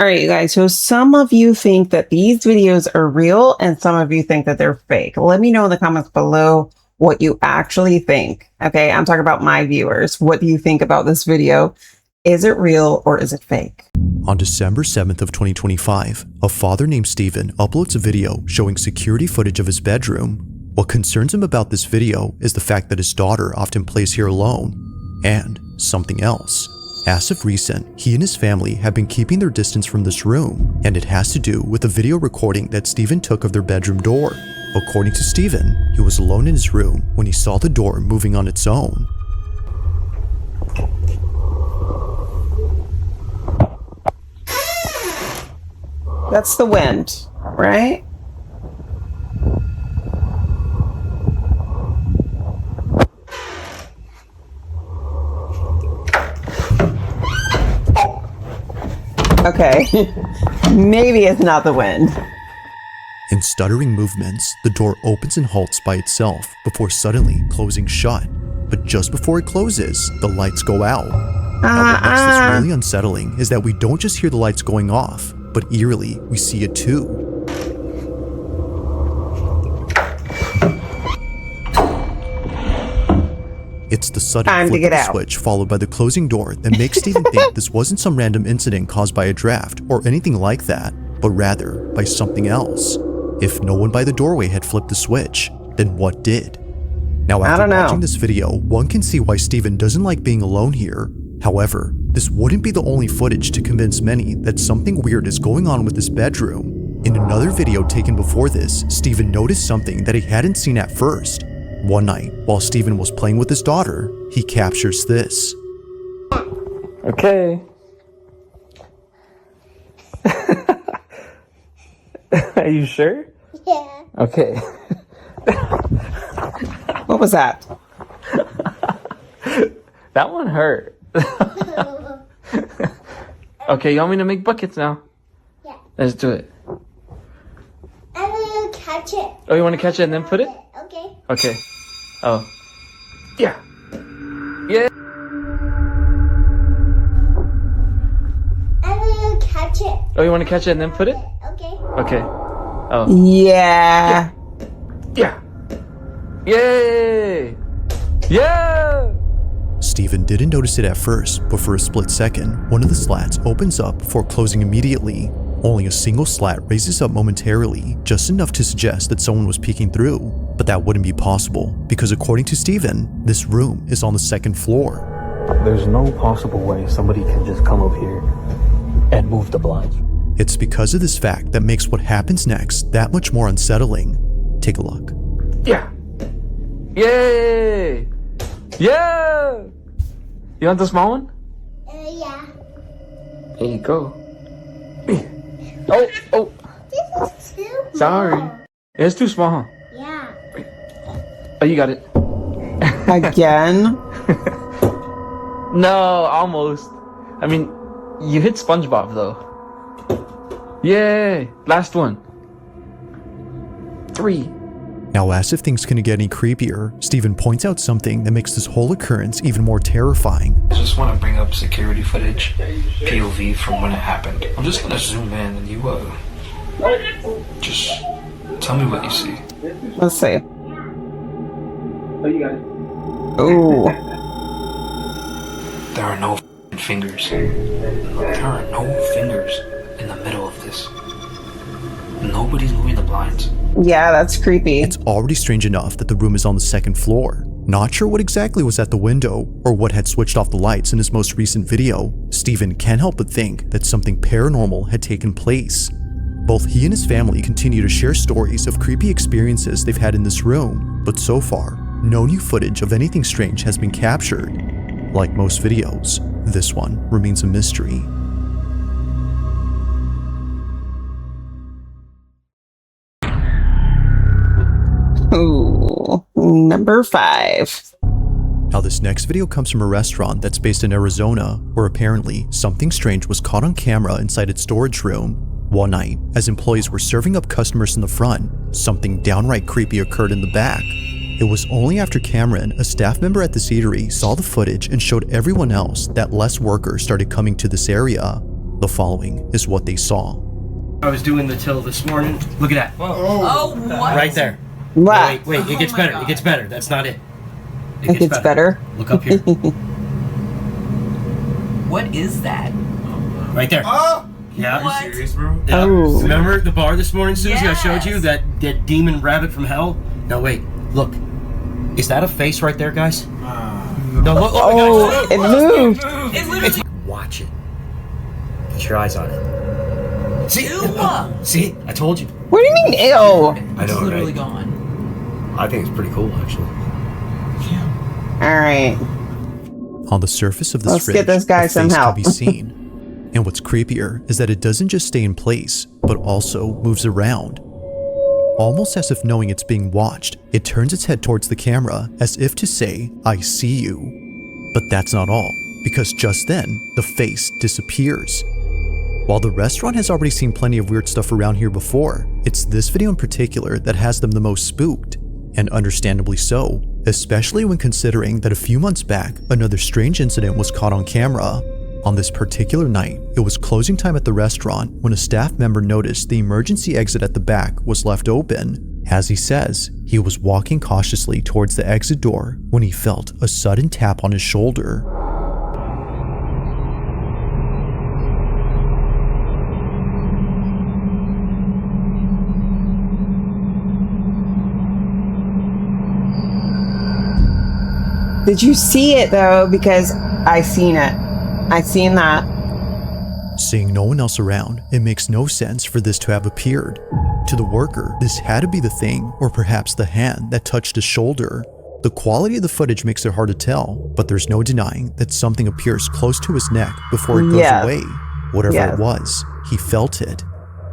All right, you guys. So some of you think that these videos are real and some of you think that they're fake. Let me know in the comments below what you actually think. Okay, I'm talking about my viewers. What do you think about this video? Is it real or is it fake? On December 7th of 2025, a father named Steven uploads a video showing security footage of his bedroom. What concerns him about this video is the fact that his daughter often plays here alone, and something else. As of recent, he and his family have been keeping their distance from this room, and it has to do with a video recording that Steven took of their bedroom door. According to Steven, he was alone in his room when he saw the door moving on its own. That's the wind, right? Okay, maybe it's not the wind. In stuttering movements, the door opens and halts by itself before suddenly closing shut. But just before it closes, the lights go out. Now what makes this really unsettling is that we don't just hear the lights going off, but eerily, we see it too. It's the sudden flip of the switch followed by the closing door that makes Steven think this wasn't some random incident caused by a draft or anything like that, but rather by something else. If no one by the doorway had flipped the switch, then what did? Now after watching this video, one can see why Steven doesn't like being alone here. However, this wouldn't be the only footage to convince many that something weird is going on with this bedroom. In another video taken before this, Steven noticed something that he hadn't seen at first. One night, while Steven was playing with his daughter, he captures this. Okay. Are you sure? Yeah. Okay. What was that? That one hurt. Okay, you want me to make buckets now? Yeah. Let's do it. I'm gonna catch it. Oh, you want to catch it and then put it? Okay. Okay. Oh. Yeah. Yeah. I'm gonna catch it. Oh, you want to catch it and then put it? Okay. Okay. Oh. Yeah. Yeah. Yay! Yeah! Steven didn't notice it at first, but for a split second, one of the slats opens up before closing immediately. Only a single slat raises up momentarily, just enough to suggest that someone was peeking through. But that wouldn't be possible, because according to Steven, this room is on the second floor. There's no possible way somebody can just come up here and move the blinds. It's because of this fact that makes what happens next that much more unsettling. Take a look. Yeah. Yay! Yeah! You want the small one? Yeah. There you go. Oh, oh. This is too small. Sorry. It's too small, huh? Yeah. Oh, you got it. Again? No, almost. I mean, you hit SpongeBob, though. Yay! Last one. 3. Now, as if things couldn't get any creepier, Steven points out something that makes this whole occurrence even more terrifying. I just want to bring up security footage, POV from when it happened. I'm just gonna zoom in and you just tell me what you see. Let's see. Oh, you got it. Oh. There are no fingers. There are no fingers in the middle of this. Nobody's moving the blinds. Yeah, that's creepy. It's already strange enough that the room is on the second floor. Not sure what exactly was at the window or what had switched off the lights in his most recent video, Steven can't help but think that something paranormal had taken place. Both he and his family continue to share stories of creepy experiences they've had in this room, but so far, no new footage of anything strange has been captured. Like most videos, this one remains a mystery. Ooh, number 5. Now this next video comes from a restaurant that's based in Arizona, where apparently something strange was caught on camera inside its storage room. One night, as employees were serving up customers in the front, something downright creepy occurred in the back. It was only after Cameron, a staff member at the eatery, saw the footage and showed everyone else that less workers started coming to this area. The following is what they saw. I was doing the till this morning. Look at that. Oh, what? Right there. What? Wait, it gets Oh my better. God. It gets better. That's not it. It gets better. Look up here. What is that? Right there. Oh! Yeah. What? Serious, bro? Yeah. Oh. Remember the bar this morning, Susie? I showed you Yes. that demon rabbit from hell. No, wait. Look. Is that a face right there, guys? No, look. Oh, guys, it moved. It's literally. watch it. Put your eyes on it. See? Ew. See? I told you. What do you mean, ew? I It's know, literally right? gone. I think it's pretty cool, actually. All right. On the surface of this Let's fridge, get this guy a some face help. can be seen. And what's creepier is that it doesn't just stay in place, but also moves around. Almost as if knowing it's being watched, it turns its head towards the camera as if to say, "I see you." But that's not all, because just then, the face disappears. While the restaurant has already seen plenty of weird stuff around here before, it's this video in particular that has them the most spooked. And understandably so, especially when considering that a few months back, another strange incident was caught on camera. On this particular night, it was closing time at the restaurant when a staff member noticed the emergency exit at the back was left open. As he says, he was walking cautiously towards the exit door when he felt a sudden tap on his shoulder. Did you see it though? Because I seen it. I seen that. Seeing no one else around, it makes no sense for this to have appeared. To the worker, this had to be the thing, or perhaps the hand that touched his shoulder. The quality of the footage makes it hard to tell, but there's no denying that something appears close to his neck before it goes Yes. away. Whatever Yes. it was, he felt it.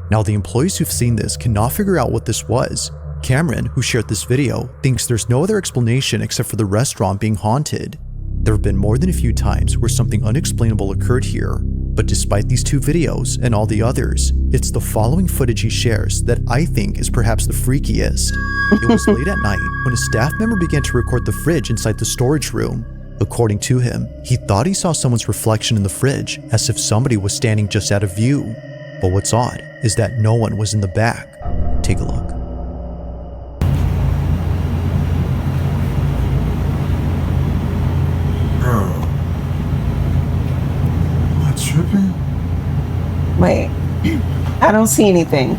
Now the employees who've seen this cannot figure out what this was. Cameron, who shared this video, thinks there's no other explanation except for the restaurant being haunted. There have been more than a few times where something unexplainable occurred here, but despite these two videos and all the others, it's the following footage he shares that I think is perhaps the freakiest. It was late at night when a staff member began to record the fridge inside the storage room. According to him, he thought he saw someone's reflection in the fridge as if somebody was standing just out of view. But what's odd is that no one was in the back. Take a look. Bro. Am I tripping? Wait. I don't see anything.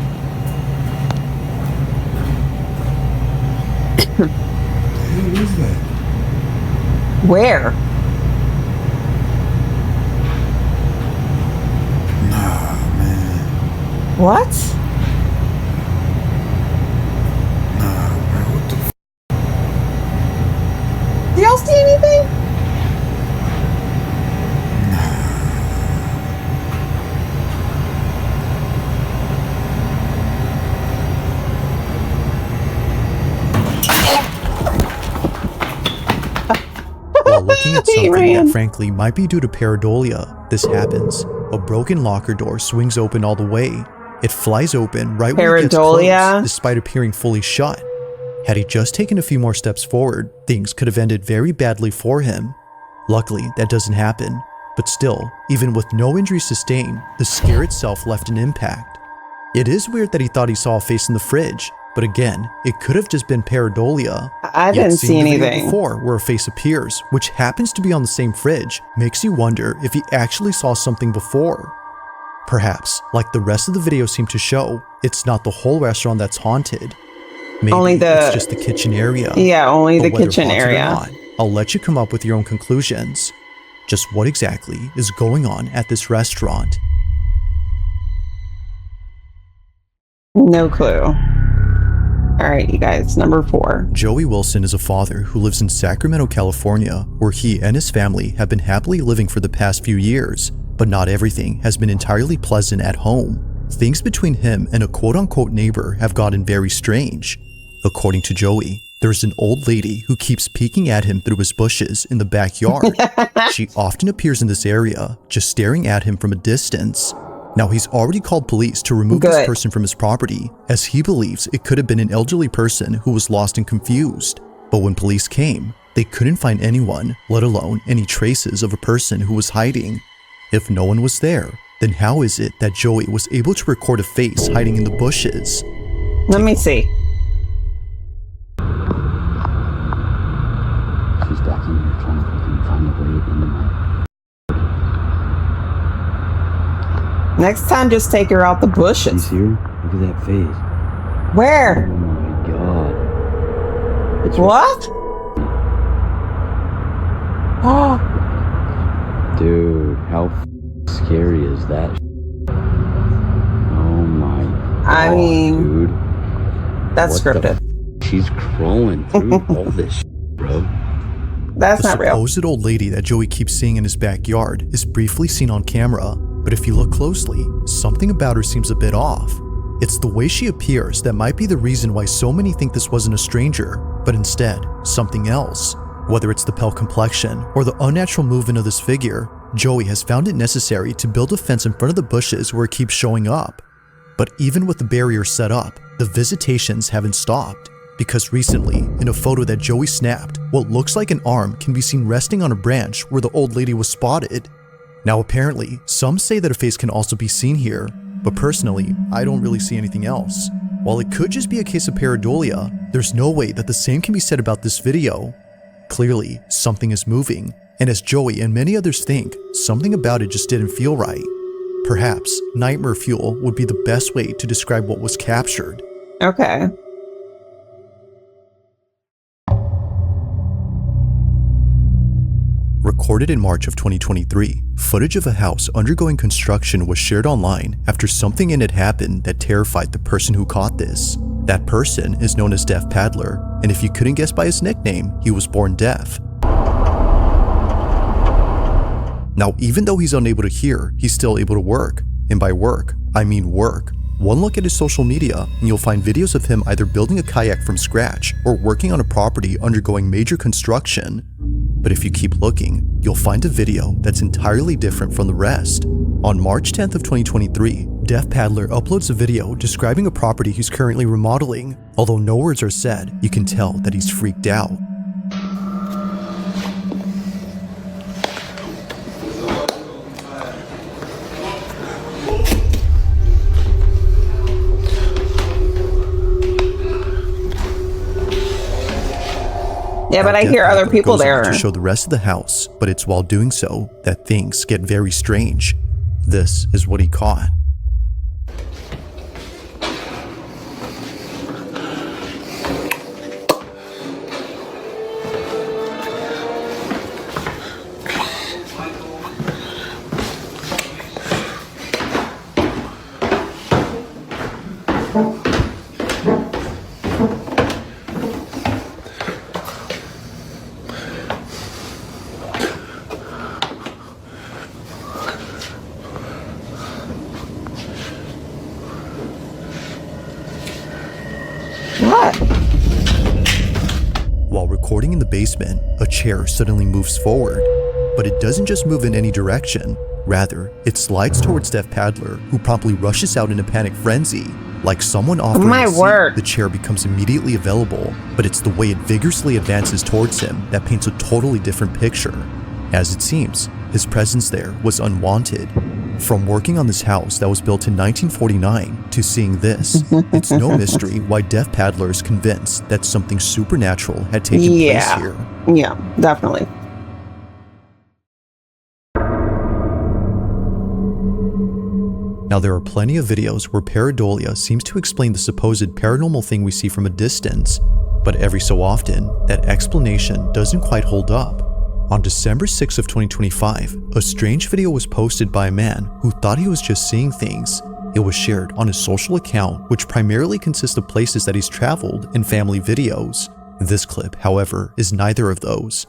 What the hell is that? Where? Nah, man. What? Nah, bro. What the f? Do y'all see anything? While looking at He something ran. that frankly might be due to pareidolia, this happens. A broken locker door swings open all the way. It flies open right when it gets Pareidolia? close, despite appearing fully shut. Had he just taken a few more steps forward, things could have ended very badly for him. Luckily, that doesn't happen. But still, even with no injuries sustained, the scare itself left an impact. It is weird that he thought he saw a face in the fridge, but again, it could have just been pareidolia. I Yet didn't seeing see the video anything. before where a face appears, which happens to be on the same fridge, makes you wonder if he actually saw something before. Perhaps, like the rest of the video seem to show, it's not the whole restaurant that's haunted. Maybe Only the- it's just the kitchen area. Yeah, only But the whether kitchen haunted or area. not, I'll let you come up with your own conclusions. Just what exactly is going on at this restaurant? No clue. All right, you guys, number 4. Joey Wilson is a father who lives in Sacramento, California, where he and his family have been happily living for the past few years, but not everything has been entirely pleasant at home. Things between him and a quote-unquote neighbor have gotten very strange. According to Joey, there's an old lady who keeps peeking at him through his bushes in the backyard. She often appears in this area, just staring at him from a distance. Now, he's already called police to remove this Good. person from his property, as he believes it could have been an elderly person who was lost and confused. But when police came, they couldn't find anyone, let alone any traces of a person who was hiding. If no one was there, then how is it that Joey was able to record a face hiding in the bushes? Let me see. She's back in here trying to find a way into my... Next time, just take her out the bushes. She's here? Look at that face. Where? Oh my god. It's what? Oh. Dude, how scary is that? Oh my god, I mean, dude. That's scripted. She's crawling through all this bro. That's not real. The supposed old lady that Joey keeps seeing in his backyard is briefly seen on camera, but if you look closely, something about her seems a bit off. It's the way she appears that might be the reason why so many think this wasn't a stranger, but instead, something else. Whether it's the pale complexion or the unnatural movement of this figure, Joey has found it necessary to build a fence in front of the bushes where it keeps showing up. But even with the barrier set up, the visitations haven't stopped, because recently, in a photo that Joey snapped, what looks like an arm can be seen resting on a branch where the old lady was spotted. Now apparently, some say that a face can also be seen here, but personally, I don't really see anything else. While it could just be a case of pareidolia, there's no way that the same can be said about this video. Clearly, something is moving, and as Joey and many others think, something about it just didn't feel right. Perhaps nightmare fuel would be the best way to describe what was captured. Okay. Recorded in March of 2023, footage of a house undergoing construction was shared online after something in it happened that terrified the person who caught this. That person is known as Deaf Paddler, and if you couldn't guess by his nickname, he was born deaf. Now, even though he's unable to hear, he's still able to work. And by work, I mean work. One look at his social media, and you'll find videos of him either building a kayak from scratch or working on a property undergoing major construction. But if you keep looking, you'll find a video that's entirely different from the rest. On March 10th of 2023, Deaf Paddler uploads a video describing a property he's currently remodeling. Although no words are said, you can tell that he's freaked out. Yeah, but I hear other people there. To show the rest of the house, but it's while doing so that things get very strange. This is what he caught. What? While recording in the basement, a chair suddenly moves forward, but it doesn't just move in any direction. Rather, it slides towards Deaf Paddler, who promptly rushes out in a panic frenzy. Like someone offering a seat, the chair becomes immediately available, but it's the way it vigorously advances towards him that paints a totally different picture. As it seems, his presence there was unwanted. From working on this house that was built in 1949 to seeing this, it's no mystery why Deaf Paddler is convinced that something supernatural had taken place here. Yeah, definitely. Now, there are plenty of videos where pareidolia seems to explain the supposed paranormal thing we see from a distance, but every so often, that explanation doesn't quite hold up. On December 6th of 2025, a strange video was posted by a man who thought he was just seeing things. It was shared on his social account, which primarily consists of places that he's traveled and family videos. This clip, however, is neither of those.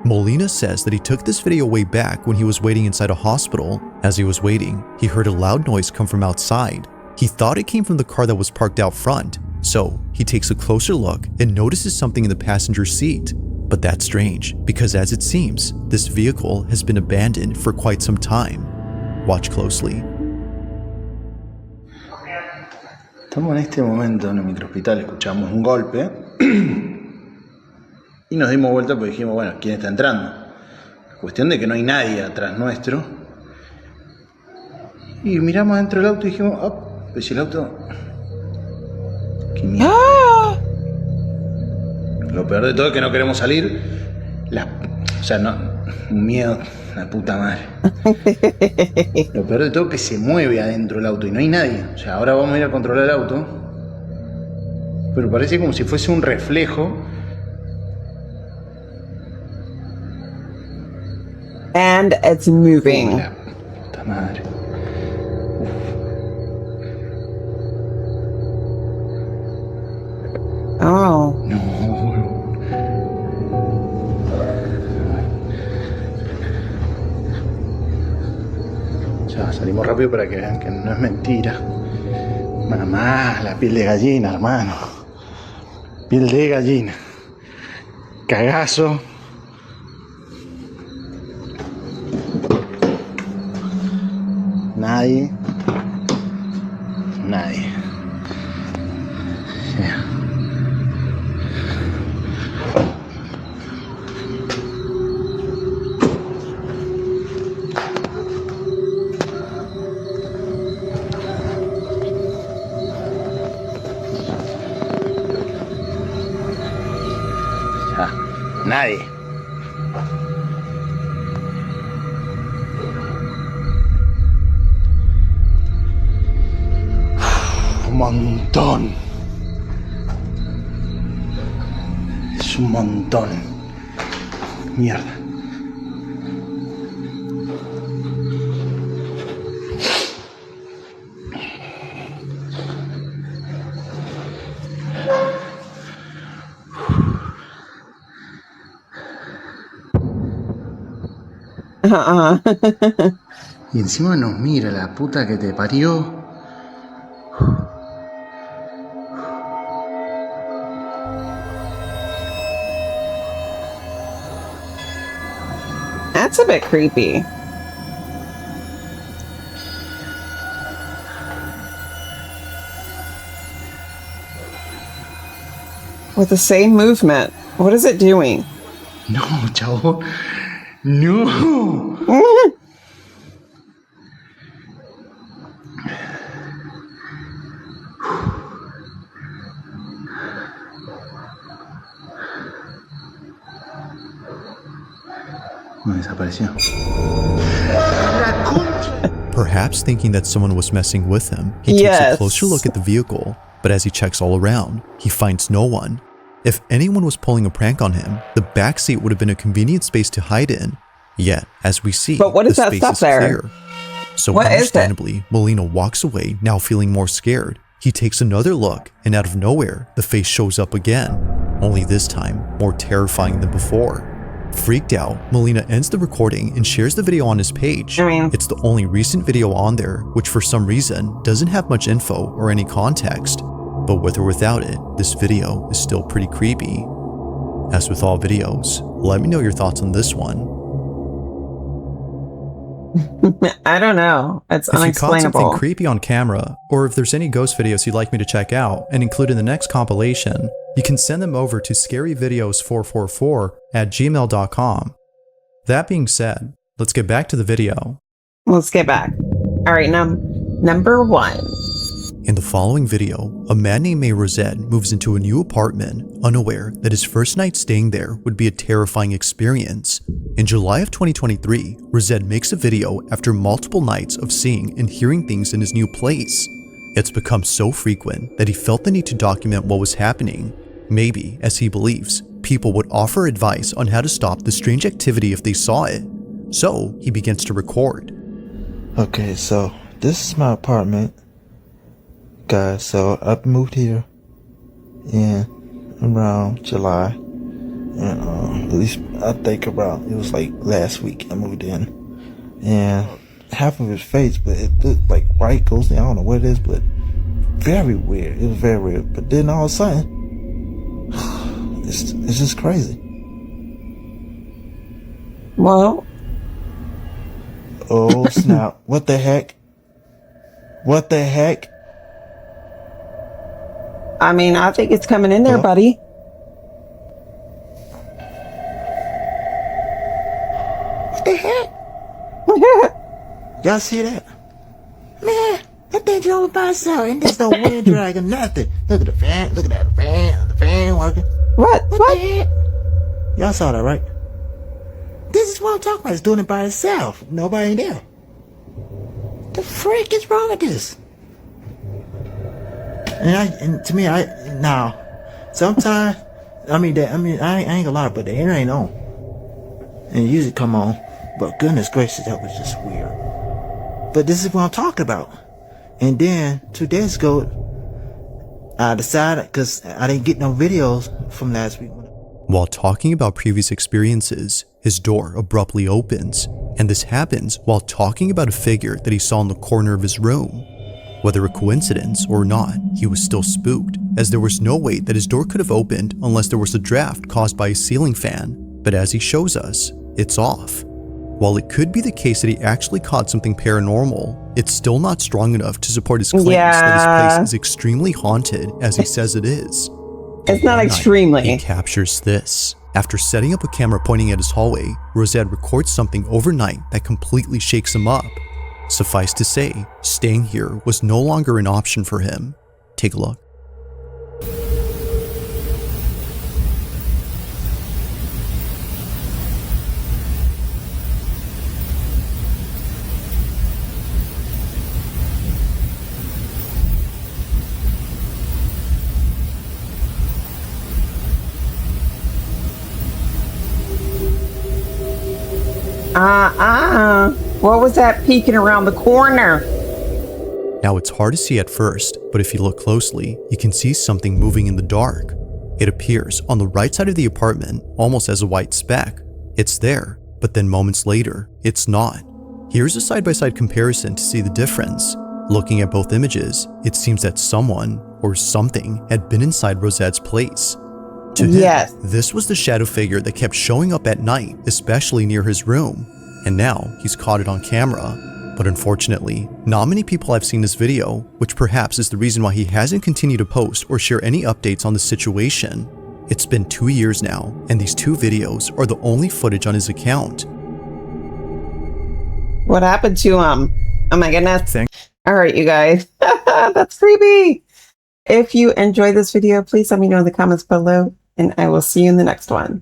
Molina says that he took this video way back when he was waiting inside a hospital. As he was waiting, he heard a loud noise come from outside. He thought it came from the car that was parked out front, so he takes a closer look and notices something in the passenger seat. But that's strange, because as it seems, this vehicle has been abandoned for quite some time. Watch closely. Estamos en este momento en el microhospital, escuchamos un golpe y nos dimos vuelta porque dijimos, bueno, ¿quién está entrando? Cuestión de que no hay nadie atrás nuestro Y miramos adentro del auto y dijimos, oh, pues si el auto... ¿Qué mierda? ¡Ah! Lo peor de todo es que no queremos salir. O sea, no... Un miedo, la puta madre. Lo peor de todo es que se mueve adentro del auto y no hay nadie. O sea, ahora vamos a ir a controlar el auto. Pero parece como si fuese un reflejo. And it's moving. La puta madre. Oh. No. Ya, salimos rápido para que vean que no es mentira. Mamá, la piel de gallina, hermano. Piel de gallina. Cagazo. Nadie. Yeah. Nadie. Un montón. Es un montón. Mierda. Y encima nos mira la puta que te parió. That's a bit creepy. With the same movement. What is it doing? No, chavo. No. Desapareció. Perhaps thinking that someone was messing with him, he takes a closer look at the vehicle, but as he checks all around, he finds no one. If anyone was pulling a prank on him, the backseat would have been a convenient space to hide in. Yet, as we see, but what is the that space stuff is there? clear. So what understandably, Molina walks away, now feeling more scared. He takes another look, and out of nowhere, the face shows up again, only this time more terrifying than before. Freaked out, Molina ends the recording and shares the video on his page. It's the only recent video on there, which for some reason doesn't have much info or any context. But with or without it, this video is still pretty creepy. As with all videos, let me know your thoughts on this one. I don't know. It's if unexplainable. If you caught something creepy on camera, or if there's any ghost videos you'd like me to check out and include in the next compilation, you can send them over to scaryvideos444@gmail.com. That being said, let's get back to the video. Let's get back. All right, number 1. In the following video, a man named May Rosette moves into a new apartment, unaware that his first night staying there would be a terrifying experience. In July of 2023, Rosette makes a video after multiple nights of seeing and hearing things in his new place. It's become so frequent that he felt the need to document what was happening. Maybe, as he believes, people would offer advice on how to stop the strange activity if they saw it. So, he begins to record. Okay, so this is my apartment. Guys, so I moved here in around July, and at least I think about it was like last week I moved in, and half of his face, but it looked like white ghostly. I don't know what it is, but very weird. It was very weird. But then all of a sudden, it's just crazy. Well, oh snap! What the heck? What the heck? I mean, I think it's coming in there, buddy. What the heck? Y'all see that? over by itself, and there's no wind drag or nothing. Look at the fan. Look at that fan. The fan working. What? The heck? Y'all saw that, right? This is what I'm talking about. It's doing it by itself. Nobody in there. The frick is wrong with this? And to me, sometimes, I ain't gonna lie, but the air ain't on. And it usually come on. But goodness gracious, that was just weird. But this is what I'm talking about. And then 2 days ago, I decided, because I didn't get no videos from last week. While talking about previous experiences, his door abruptly opens, and this happens while talking about a figure that he saw in the corner of his room. Whether a coincidence or not, he was still spooked, as there was no way that his door could have opened unless there was a draft caused by a ceiling fan, but as he shows us, it's off. While it could be the case that he actually caught something paranormal, it's still not strong enough to support his claims that his place is extremely haunted as he says it is. It's not extremely. He captures this. After setting up a camera pointing at his hallway, Rosette records something overnight that completely shakes him up. Suffice to say, staying here was no longer an option for him. Take a look. What was that peeking around the corner? Now it's hard to see at first, but if you look closely, you can see something moving in the dark. It appears on the right side of the apartment, almost as a white speck. It's there, but then moments later, it's not. Here's a side-by-side comparison to see the difference. Looking at both images, it seems that someone or something had been inside Rosette's place. To him, this was the shadow figure that kept showing up at night, especially near his room. And now he's caught it on camera. But unfortunately, not many people have seen this video, which perhaps is the reason why he hasn't continued to post or share any updates on the situation. It's been 2 years now, and these 2 videos are the only footage on his account. What happened to him? Oh my goodness. All right, you guys. That's creepy. If you enjoyed this video, please let me know in the comments below, and I will see you in the next one.